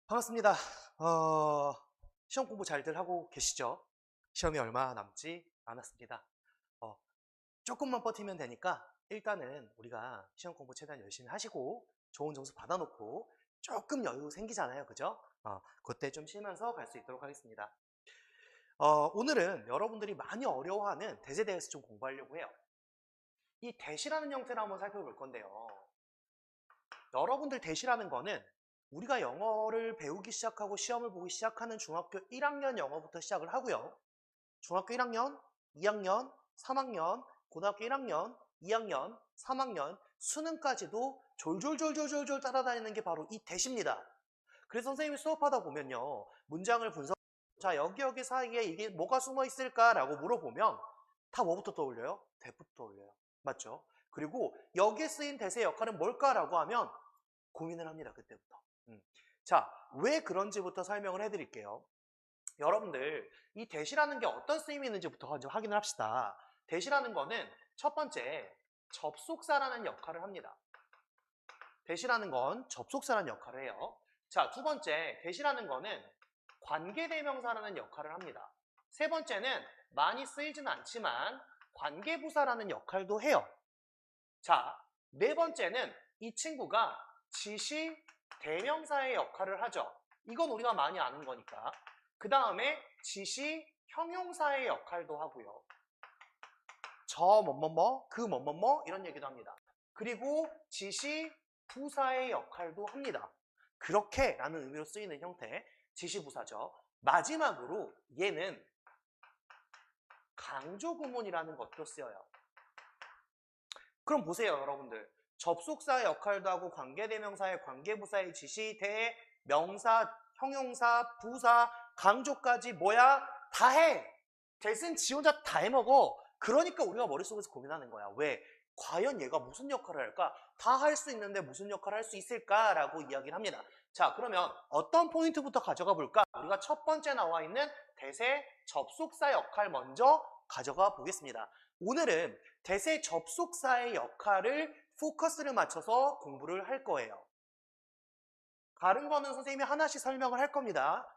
반갑습니다. 시험 공부 잘들 하고 계시죠? 시험이 얼마 남지 않았습니다. 어, 조금만 버티면 되니까 일단은 우리가 시험 공부 최대한 열심히 하시고 좋은 점수 받아놓고 조금 여유 생기잖아요. 그죠? 그때 좀 쉬면서 갈 수 있도록 하겠습니다. 오늘은 여러분들이 많이 어려워하는 대세에 대해서 좀 공부하려고 해요. 이 대시라는 형태를 한번 살펴볼 건데요. 여러분들 대시라는 거는 우리가 영어를 배우기 시작하고 시험을 보기 시작하는 중학교 1학년 영어부터 시작을 하고요. 중학교 1학년, 2학년, 3학년, 고등학교 1학년, 2학년, 3학년, 수능까지도 졸졸졸졸졸 따라다니는 게 바로 이 대시입니다. 그래서 선생님이 수업하다 보면요. 문장을 자, 여기 사이에 이게 뭐가 숨어 있을까라고 물어보면 다 뭐부터 떠올려요? 대부터 떠올려요. 맞죠? 그리고 여기에 쓰인 대세의 역할은 뭘까라고 하면 고민을 합니다. 그때부터. 자, 왜 그런지부터 설명을 해드릴게요. 여러분들 이 대시라는 게 어떤 쓰임이 있는지부터 먼저 확인을 합시다. 대시라는 거는 첫 번째 접속사라는 역할을 합니다. 대시라는 건 접속사라는 역할을 해요. 자, 두 번째 대시라는 거는 관계대명사라는 역할을 합니다. 세 번째는 많이 쓰이지는 않지만 관계부사라는 역할도 해요. 자, 네 번째는 이 친구가 지시 대명사의 역할을 하죠. 이건 우리가 많이 아는 거니까. 그 다음에 지시 형용사의 역할도 하고요. 저 뭐뭐뭐, 그 뭐뭐뭐 이런 얘기도 합니다. 그리고 지시 부사의 역할도 합니다. 그렇게 라는 의미로 쓰이는 형태, 지시 부사죠. 마지막으로 얘는 강조구문이라는 것도 쓰여요. 그럼 보세요, 여러분들. 접속사의 역할도 하고 관계대명사의 관계부사의 지시, 대, 명사, 형용사, 부사, 강조까지 뭐야? 다 해! 대신 지 혼자 다 해먹어. 그러니까 우리가 머릿속에서 고민하는 거야. 왜? 과연 얘가 무슨 역할을 할까? 다 할 수 있는데 무슨 역할을 할 수 있을까라고 이야기를 합니다. 자, 그러면 어떤 포인트부터 가져가 볼까? 우리가 첫 번째 나와 있는 대세 접속사 역할 먼저 가져가 보겠습니다. 오늘은 대세 접속사의 역할을 포커스를 맞춰서 공부를 할 거예요. 다른 거는 선생님이 하나씩 설명을 할 겁니다.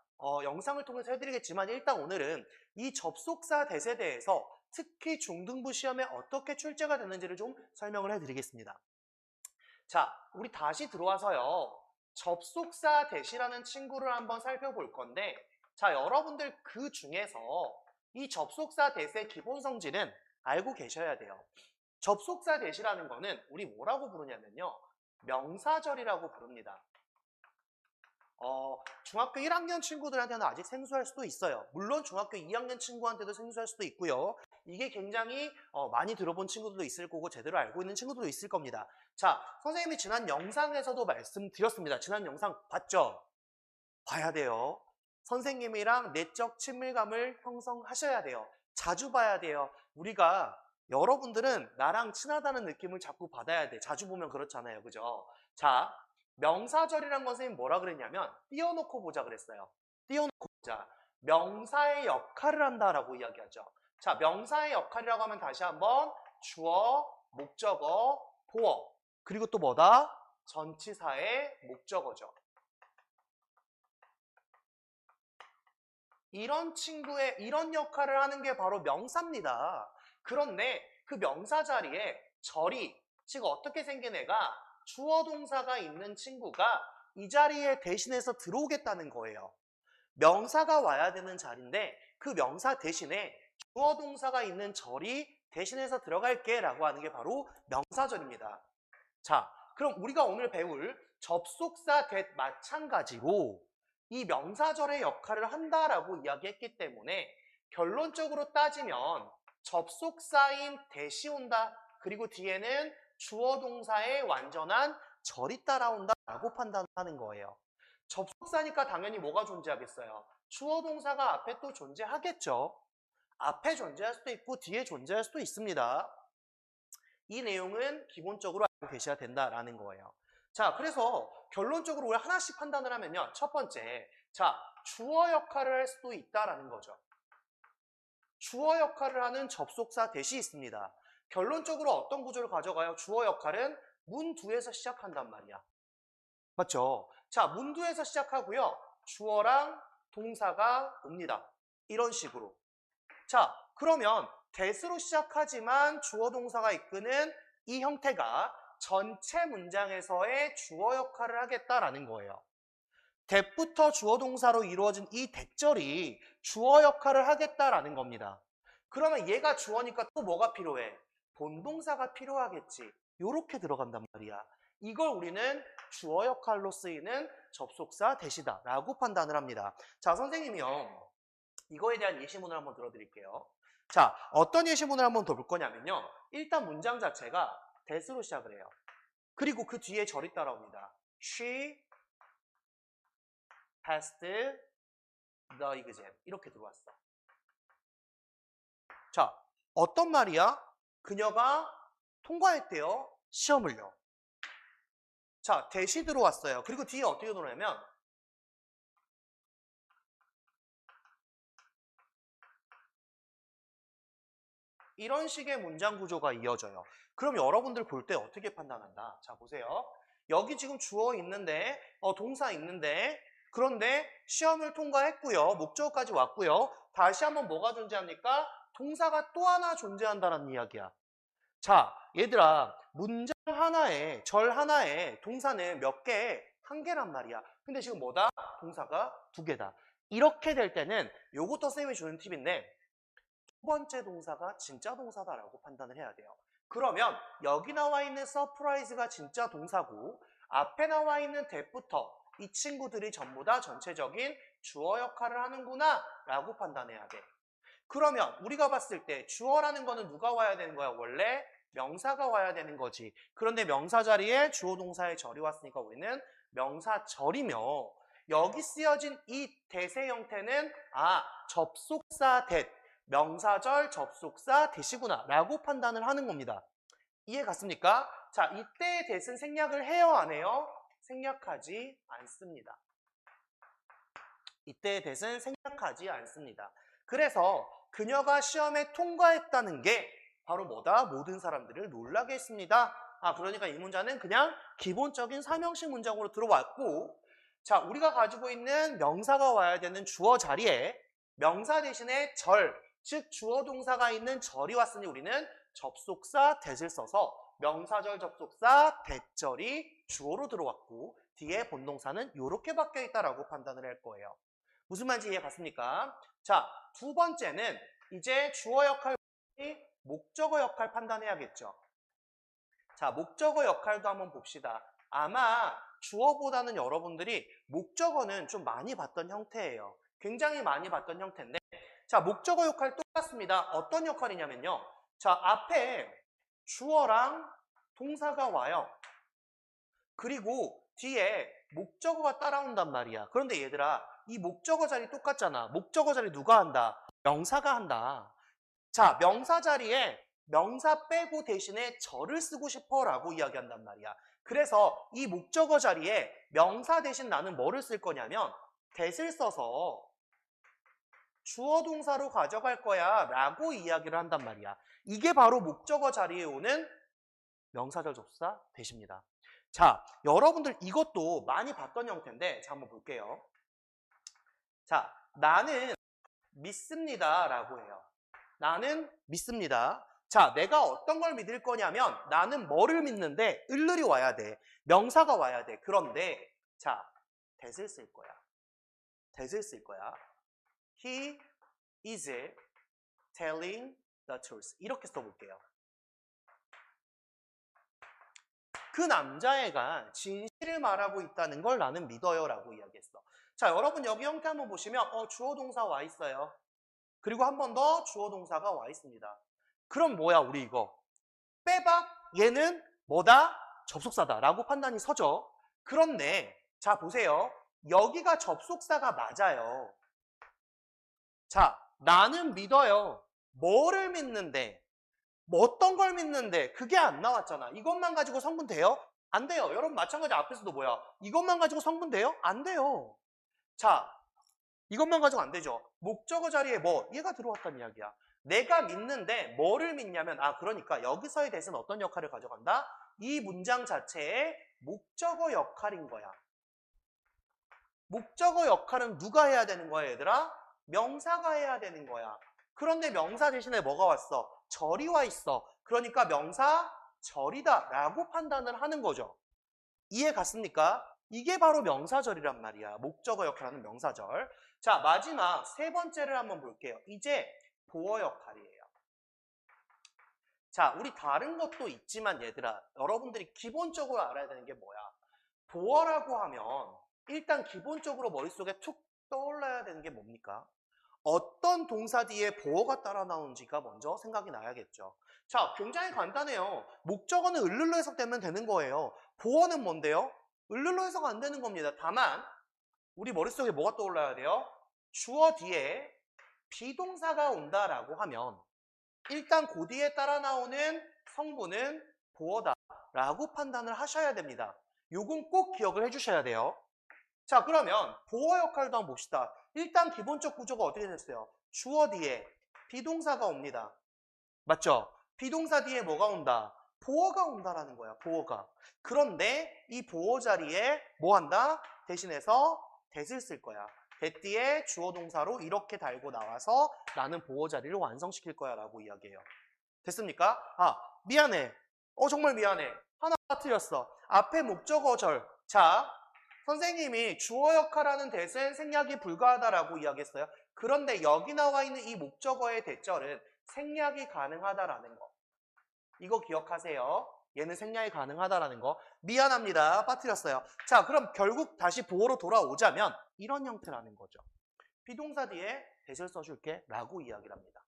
영상을 통해서 해드리겠지만 일단 오늘은 이 접속사 대세에 대해서 특히 중등부 시험에 어떻게 출제가 되는지를 좀 설명을 해드리겠습니다. 자, 우리 다시 들어와서요. 접속사 대시라는 친구를 한번 살펴볼 건데, 자, 여러분들 그 중에서 이 접속사 대세 기본 성질은 알고 계셔야 돼요. 접속사 대시라는 거는 우리 뭐라고 부르냐면요. 명사절이라고 부릅니다. 중학교 1학년 친구들한테는 아직 생소할 수도 있어요. 물론 중학교 2학년 친구한테도 생소할 수도 있고요. 이게 굉장히 많이 들어본 친구들도 있을 거고 제대로 알고 있는 친구들도 있을 겁니다. 자, 선생님이 지난 영상에서도 말씀드렸습니다. 지난 영상 봤죠? 봐야 돼요. 선생님이랑 내적 친밀감을 형성하셔야 돼요. 자주 봐야 돼요. 우리가 여러분들은 나랑 친하다는 느낌을 자꾸 받아야 돼. 자주 보면 그렇잖아요. 그죠? 자, 명사절이란 건 선생님 뭐라 그랬냐면 띄워놓고 보자 그랬어요. 띄워놓고 보자. 명사의 역할을 한다라고 이야기하죠. 자, 명사의 역할이라고 하면 다시 한번 주어, 목적어, 보어. 그리고 또 뭐다? 전치사의 목적어죠. 이런 역할을 하는 게 바로 명사입니다. 그런데 그 명사 자리에 절이, 즉 어떻게 생긴 애가 주어 동사가 있는 친구가 이 자리에 대신해서 들어오겠다는 거예요. 명사가 와야 되는 자리인데 그 명사 대신에 주어 동사가 있는 절이 대신해서 들어갈게 라고 하는 게 바로 명사절입니다. 자, 그럼 우리가 오늘 배울 접속사 that 마찬가지로 이 명사절의 역할을 한다라고 이야기했기 때문에 결론적으로 따지면 접속사인 대시 온다. 그리고 뒤에는 주어 동사의 완전한 절이 따라온다라고 판단하는 거예요. 접속사니까 당연히 뭐가 존재하겠어요? 주어 동사가 앞에 또 존재하겠죠. 앞에 존재할 수도 있고 뒤에 존재할 수도 있습니다. 이 내용은 기본적으로 알고 계셔야 된다라는 거예요. 자, 그래서 결론적으로 우리 하나씩 판단을 하면요. 첫 번째, 자, 주어 역할을 할 수도 있다라는 거죠. 주어 역할을 하는 접속사 대시 있습니다. 결론적으로 어떤 구조를 가져가요? 주어 역할은 문 뒤에서 시작한단 말이야. 맞죠? 자, 문두에서 시작하고요. 주어랑 동사가 옵니다. 이런 식으로. 자, 그러면 that으로 시작하지만 주어 동사가 이끄는 이 형태가 전체 문장에서의 주어 역할을 하겠다라는 거예요. that부터 주어 동사로 이루어진 이 that절이 주어 역할을 하겠다라는 겁니다. 그러면 얘가 주어니까 또 뭐가 필요해? 본동사가 필요하겠지. 요렇게 들어간단 말이야. 이걸 우리는 주어 역할로 쓰이는 접속사 that이다 라고 판단을 합니다. 자, 선생님이요. 이거에 대한 예시문을 한번 들어드릴게요. 자, 어떤 예시문을 한번 더 볼 거냐면요. 일단 문장 자체가 that으로 시작을 해요. 그리고 그 뒤에 절이 따라옵니다. She passed the exam. 이렇게 들어왔어. 자, 어떤 말이야? 그녀가 통과했대요. 시험을요. 자, that이 들어왔어요. 그리고 뒤에 어떻게 들어오냐면 이런 식의 문장 구조가 이어져요. 그럼 여러분들 볼 때 어떻게 판단한다? 자, 보세요. 여기 지금 주어 있는데, 동사 있는데, 그런데 시험을 통과했고요. 목적어까지 왔고요. 다시 한번 뭐가 존재합니까? 동사가 또 하나 존재한다는 이야기야. 자, 얘들아, 문장 하나에, 절 하나에 동사는 몇 개? 한 개란 말이야. 근데 지금 뭐다? 동사가 두 개다. 이렇게 될 때는 요것도 쌤이 주는 팁인데 두 번째 동사가 진짜 동사다라고 판단을 해야 돼요. 그러면 여기 나와 있는 서프라이즈가 진짜 동사고 앞에 나와 있는 that부터 이 친구들이 전부 다 전체적인 주어 역할을 하는구나 라고 판단해야 돼. 그러면 우리가 봤을 때 주어라는 거는 누가 와야 되는 거야? 원래 명사가 와야 되는 거지. 그런데 명사 자리에 주어 동사의 절이 왔으니까 우리는 명사절이며 여기 쓰여진 이 that의 형태는 접속사 that, 명사절 접속사 that이구나 라고 판단을 하는 겁니다. 이해 갔습니까? 자, 이때의 that은 생략을 해요, 안 해요? 생략하지 않습니다. 이때의 that은 생략하지 않습니다. 그래서 그녀가 시험에 통과했다는 게 바로 뭐다? 모든 사람들을 놀라게 했습니다. 그러니까 이 문장은 그냥 기본적인 삼형식 문장으로 들어왔고, 자, 우리가 가지고 있는 명사가 와야 되는 주어 자리에 명사 대신에 절, 즉 주어 동사가 있는 절이 왔으니 우리는 접속사 that을 써서 명사절 접속사 that절이 주어로 들어왔고 뒤에 본동사는 이렇게 바뀌어 있다라고 판단을 할 거예요. 무슨 말인지 이해 갔습니까? 자, 두 번째는 이제 주어 역할, 목적어 역할 판단해야겠죠. 자, 목적어 역할도 한번 봅시다. 아마 주어보다는 여러분들이 목적어는 좀 많이 봤던 형태예요. 굉장히 많이 봤던 형태인데, 자, 목적어 역할 똑같습니다. 어떤 역할이냐면요. 자, 앞에 주어랑 동사가 와요. 그리고 뒤에 목적어가 따라온단 말이야. 그런데 얘들아, 이 목적어 자리 똑같잖아. 목적어 자리 누가 한다? 명사가 한다. 자, 명사 자리에 명사 빼고 대신에 절을 쓰고 싶어 라고 이야기한단 말이야. 그래서 이 목적어 자리에 명사 대신 나는 뭐를 쓸 거냐면 that을 써서 주어 동사로 가져갈 거야 라고 이야기를 한단 말이야. 이게 바로 목적어 자리에 오는 명사절 접수사 that입니다. 자, 여러분들 이것도 많이 봤던 형태인데 자, 한번 볼게요. 자, 나는 믿습니다 라고 해요. 나는 믿습니다. 자, 내가 어떤 걸 믿을 거냐면 나는 뭐를 믿는데 을을이 와야 돼. 명사가 와야 돼. 그런데 자, that을 쓸 거야. that을 쓸 거야. He is telling the truth. 이렇게 써볼게요. 그 남자애가 진실을 말하고 있다는 걸 나는 믿어요 라고 이야기했어. 자, 여러분 여기 형태 한번 보시면 주어 동사 와 있어요. 그리고 한 번 더 주어 동사가 와 있습니다. 그럼 뭐야 우리 이거 빼박 얘는 뭐다? 접속사다 라고 판단이 서죠. 그런데 자 보세요. 여기가 접속사가 맞아요. 자, 나는 믿어요. 뭐를 믿는데? 뭐 어떤 걸 믿는데? 그게 안 나왔잖아. 이것만 가지고 성분 돼요? 안 돼요. 여러분 마찬가지 앞에서도 뭐야? 이것만 가지고 성분 돼요? 안 돼요. 자, 이것만 가지고 안 되죠. 목적어 자리에 뭐? 얘가 들어왔다는 이야기야. 내가 믿는데 뭐를 믿냐면 그러니까 여기서의 that은 어떤 역할을 가져간다? 이 문장 자체의 목적어 역할인 거야. 목적어 역할은 누가 해야 되는 거야, 얘들아? 명사가 해야 되는 거야. 그런데 명사 대신에 뭐가 왔어? 절이 와 있어. 그러니까 명사 절이다 라고 판단을 하는 거죠. 이해 갔습니까? 이게 바로 명사절이란 말이야. 목적어 역할하는 명사절. 자, 마지막 세 번째를 한번 볼게요. 이제 보어 역할이에요. 자, 우리 다른 것도 있지만 얘들아, 여러분들이 기본적으로 알아야 되는 게 뭐야? 보어라고 하면 일단 기본적으로 머릿속에 툭 떠올라야 되는 게 뭡니까? 어떤 동사 뒤에 보어가 따라 나오는지가 먼저 생각이 나야겠죠. 자, 굉장히 간단해요. 목적어는 을룰로 해석되면 되는 거예요. 보어는 뭔데요? 을룰로 해석 안 되는 겁니다. 다만 우리 머릿속에 뭐가 떠올라야 돼요? 주어 뒤에 비동사가 온다라고 하면 일단 그 뒤에 따라 나오는 성분은 보어다라고 판단을 하셔야 됩니다. 요건 꼭 기억을 해주셔야 돼요. 자, 그러면 보어 역할도 한번 봅시다. 일단 기본적 구조가 어떻게 됐어요? 주어 뒤에 비동사가 옵니다. 맞죠? 비동사 뒤에 뭐가 온다? 보어가 온다라는 거야, 보어가. 그런데 이 보어 자리에 뭐 한다? 대신해서 that을 쓸 거야. that 뒤에 주어 동사로 이렇게 달고 나와서 나는 보어 자리를 완성시킬 거야 라고 이야기해요. 됐습니까? 아, 미안해. 정말 미안해. 하나 틀렸어. 앞에 목적어절. 자, 선생님이 주어 역할하는 that은 생략이 불가하다라고 이야기했어요. 그런데 여기 나와 있는 이 목적어의 that절은 생략이 가능하다라는 거. 이거 기억하세요. 얘는 생략이 가능하다라는 거. 미안합니다. 빠뜨렸어요. 자, 그럼 결국 다시 보어로 돌아오자면 이런 형태라는 거죠. 비동사 뒤에 that을 써줄게 라고 이야기를 합니다.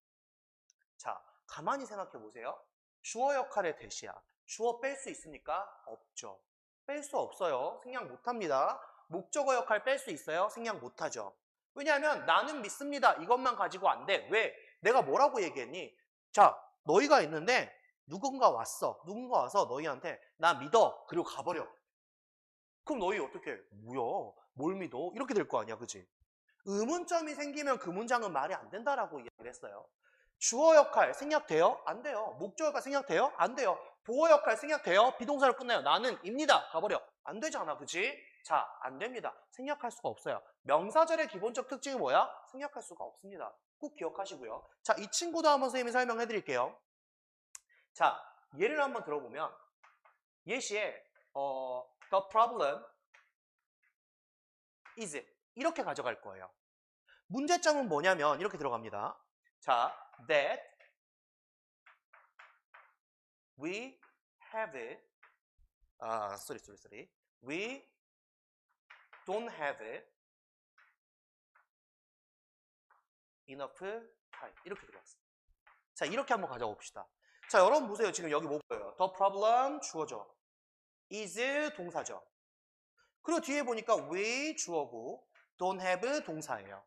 자, 가만히 생각해 보세요. 주어 역할의 that이야. 주어 뺄 수 있습니까? 없죠. 뺄 수 없어요. 생략 못합니다. 목적어 역할 뺄 수 있어요? 생략 못하죠. 왜냐하면 나는 믿습니다. 이것만 가지고 안 돼. 왜? 내가 뭐라고 얘기했니? 자, 너희가 있는데 누군가 왔어. 누군가 와서 너희한테 나 믿어. 그리고 가버려. 그럼 너희 어떻게 해? 뭐야? 뭘 믿어? 이렇게 될 거 아니야. 그지? 의문점이 생기면 그 문장은 말이 안 된다라고 이야기를 했어요. 주어 역할 생략돼요? 안 돼요. 목적 역할 생략돼요? 안 돼요. 보어 역할 생략돼요? 비동사로 끝나요. 나는 입니다. 가버려. 안 되잖아. 그치? 자, 안 됩니다. 생략할 수가 없어요. 명사절의 기본적 특징이 뭐야? 생략할 수가 없습니다. 꼭 기억하시고요. 자, 이 친구도 한번 선생님이 설명해 드릴게요. 자, 예를 한번 들어보면 예시에 the problem is 이렇게 가져갈 거예요. 문제점은 뭐냐면 이렇게 들어갑니다. 자, that we have we don't have enough time 이렇게 들어갔어요. 자, 이렇게 한번 가져봅시다. 자, 여러분 보세요. 지금 여기 뭐 보여요? The problem 주어죠. is 동사죠. 그리고 뒤에 보니까 we 주어고 don't have 동사예요.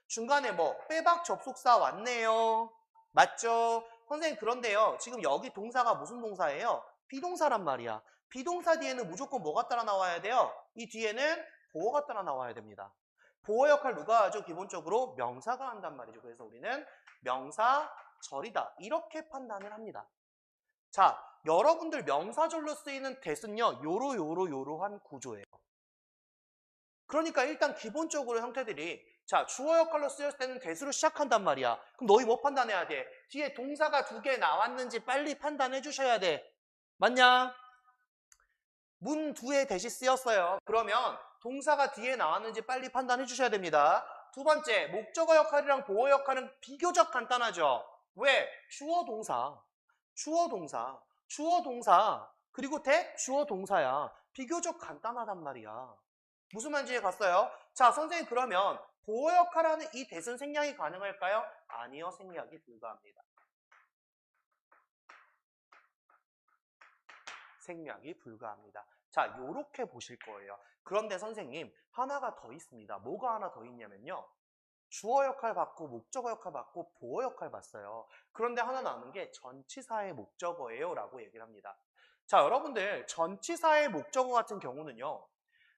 중간에 뭐 빼박 접속사 왔네요. 맞죠? 선생님 그런데요. 지금 여기 동사가 무슨 동사예요? 비동사란 말이야. 비동사 뒤에는 무조건 뭐가 따라 나와야 돼요? 이 뒤에는 보어가 따라 나와야 됩니다. 보어 역할 누가 하죠? 기본적으로 명사가 한단 말이죠. 그래서 우리는 명사절이다. 이렇게 판단을 합니다. 자, 여러분들 명사절로 쓰이는 that은요. 요러한 구조예요. 그러니까 일단 기본적으로 형태들이 자, 주어 역할로 쓰였을 때는 that으로 시작한단 말이야. 그럼 너희 뭐 판단해야 돼? 뒤에 동사가 2개 나왔는지 빨리 판단해 주셔야 돼. 맞냐? 문 뒤에 that이 쓰였어요. 그러면 동사가 뒤에 나왔는지 빨리 판단해 주셔야 됩니다. 두 번째, 목적어 역할이랑 보어 역할은 비교적 간단하죠. 왜? 주어 동사, 그리고 that 주어 동사야. 비교적 간단하단 말이야. 무슨 말인지 갔어요? 자, 선생님 그러면 보어 역할하는 이 that은 생략이 가능할까요? 아니요, 생략이 불가합니다. 생략이 불가합니다. 자, 요렇게 보실 거예요. 그런데 선생님 하나가 더 있습니다. 뭐가 하나 더 있냐면요. 주어 역할 받고 목적어 역할 받고 보어 역할 봤어요. 그런데 하나 남은 게 전치사의 목적어예요 라고 얘기를 합니다. 자, 여러분들 전치사의 목적어 같은 경우는요.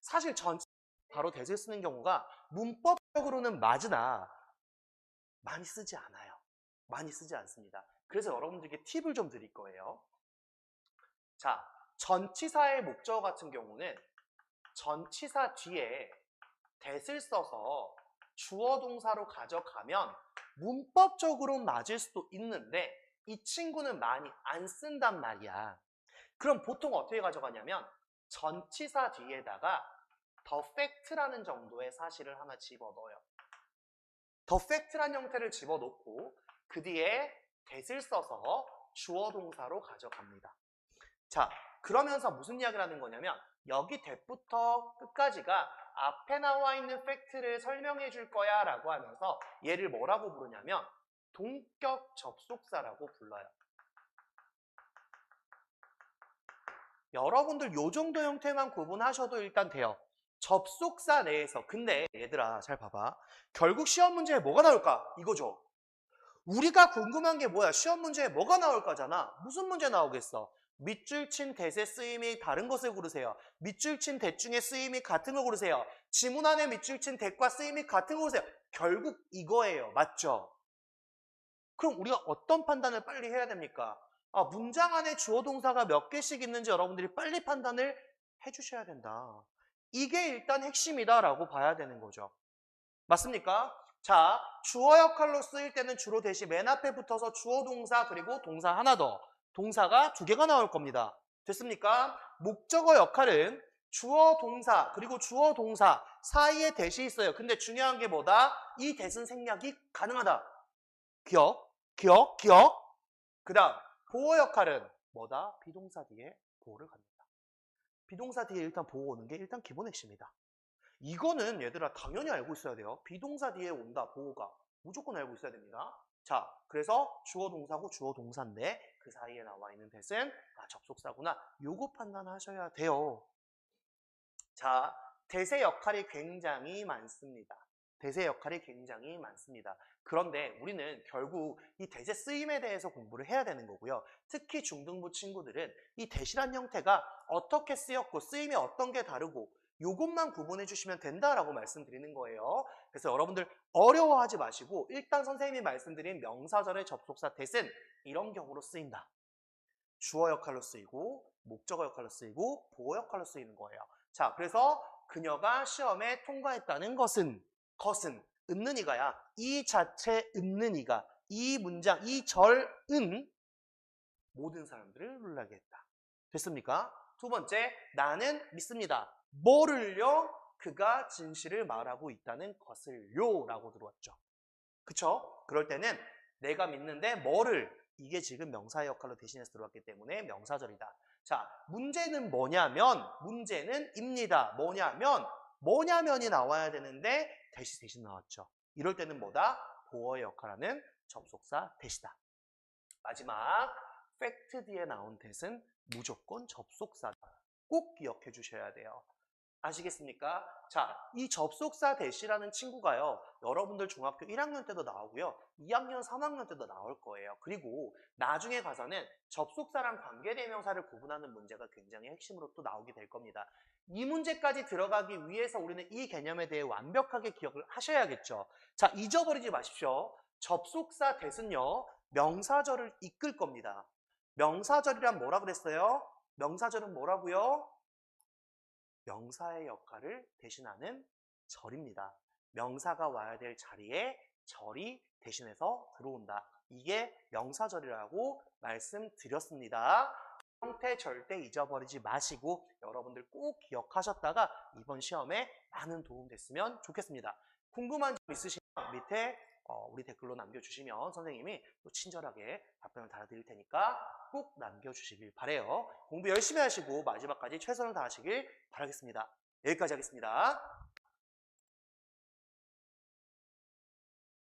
사실 전치사 바로 that을 쓰는 경우가 문법적으로는 맞으나 많이 쓰지 않아요. 많이 쓰지 않습니다. 그래서 여러분들께 팁을 좀 드릴 거예요. 자, 전치사의 목적어 같은 경우는 전치사 뒤에 that을 써서 주어 동사로 가져가면 문법적으로 맞을 수도 있는데 이 친구는 많이 안 쓴단 말이야. 그럼 보통 어떻게 가져가냐면 전치사 뒤에다가 the fact라는 정도의 사실을 하나 집어넣어요. the fact라는 형태를 집어넣고 그 뒤에 that을 써서 주어 동사로 가져갑니다. 자, 그러면서 무슨 이야기를 하는 거냐면 여기 that부터 끝까지가 앞에 나와 있는 팩트를 설명해 줄 거야 라고 하면서 얘를 뭐라고 부르냐면 동격 접속사라고 불러요. 여러분들 요 정도 형태만 구분하셔도 일단 돼요. 접속사 내에서. 근데 얘들아 잘 봐봐. 결국 시험 문제에 뭐가 나올까? 이거죠. 우리가 궁금한 게 뭐야? 시험 문제에 뭐가 나올 거잖아. 무슨 문제 나오겠어? 밑줄 친 that의 쓰임이 다른 것을 고르세요. 밑줄 친 that 중에 쓰임이 같은 거 고르세요. 지문 안에 밑줄 친 that과 쓰임이 같은 거 고르세요. 결국 이거예요. 맞죠? 그럼 우리가 어떤 판단을 빨리 해야 됩니까? 문장 안에 주어 동사가 몇 개씩 있는지 여러분들이 빨리 판단을 해주셔야 된다. 이게 일단 핵심이다라고 봐야 되는 거죠. 맞습니까? 자, 주어 역할로 쓰일 때는 주로 대시 맨 앞에 붙어서 주어 동사 그리고 동사 하나 더. 동사가 2개가 나올 겁니다. 됐습니까? 목적어 역할은 주어 동사 그리고 주어 동사 사이에 대시 있어요. 근데 중요한 게 뭐다? 이 대신 생략이 가능하다. 기억. 그 다음 보호 역할은 뭐다? 비동사 뒤에 보호를 갖는다. 비동사 뒤에 일단 보호 오는 게 일단 기본 핵심이다. 이거는 얘들아 당연히 알고 있어야 돼요. 비동사 뒤에 온다, 보호가. 무조건 알고 있어야 됩니다. 자, 그래서 주어 동사고 주어 동사인데 그 사이에 나와 있는 that은 접속사구나. 요거 판단하셔야 돼요. 자, that의 역할이 굉장히 많습니다. that의 역할이 굉장히 많습니다. 그런데 우리는 결국 이 that의 쓰임에 대해서 공부를 해야 되는 거고요. 특히 중등부 친구들은 이 that이란 형태가 어떻게 쓰였고 쓰임이 어떤 게 다르고 요것만 구분해 주시면 된다라고 말씀드리는 거예요. 그래서 여러분들 어려워하지 마시고 일단 선생님이 말씀드린 명사절의 접속사 that은 이런 경우로 쓰인다. 주어 역할로 쓰이고 목적어 역할로 쓰이고 보호 역할로 쓰이는 거예요. 자, 그래서 그녀가 시험에 통과했다는 것은 있는 이가야. 이 자체 있는 이가 이 문장 이 절은 모든 사람들을 놀라게 했다. 됐습니까? 두 번째, 나는 믿습니다. 뭐를요? 그가 진실을 말하고 있다는 것을요 라고 들어왔죠. 그쵸? 그럴 때는 내가 믿는데 뭐를? 이게 지금 명사의 역할로 대신해서 들어왔기 때문에 명사절이다. 자, 문제는 뭐냐면 문제는 입니다. 뭐냐면이 나와야 되는데 대신 나왔죠. 이럴 때는 뭐다? 보어의 역할하는 접속사 that이다. 마지막 팩트 뒤에 나온 that은 무조건 접속사다. 꼭 기억해 주셔야 돼요. 아시겠습니까? 자, 이 접속사 that이라는 친구가요. 여러분들 중학교 1학년 때도 나오고요. 2학년, 3학년 때도 나올 거예요. 그리고 나중에 가서는 접속사랑 관계대명사를 구분하는 문제가 굉장히 핵심으로 또 나오게 될 겁니다. 이 문제까지 들어가기 위해서 우리는 이 개념에 대해 완벽하게 기억을 하셔야겠죠. 자, 잊어버리지 마십시오. 접속사 that은요. 명사절을 이끌 겁니다. 명사절이란 뭐라 그랬어요? 명사절은 뭐라고요? 명사의 역할을 대신하는 절입니다. 명사가 와야 될 자리에 절이 대신해서 들어온다. 이게 명사절이라고 말씀드렸습니다. 형태 절대 잊어버리지 마시고 여러분들 꼭 기억하셨다가 이번 시험에 많은 도움 됐으면 좋겠습니다. 궁금한 점 있으시면 밑에 우리 댓글로 남겨주시면 선생님이 또 친절하게 답변을 달아드릴 테니까 꼭 남겨주시길 바라요. 공부 열심히 하시고 마지막까지 최선을 다하시길 바라겠습니다. 여기까지 하겠습니다.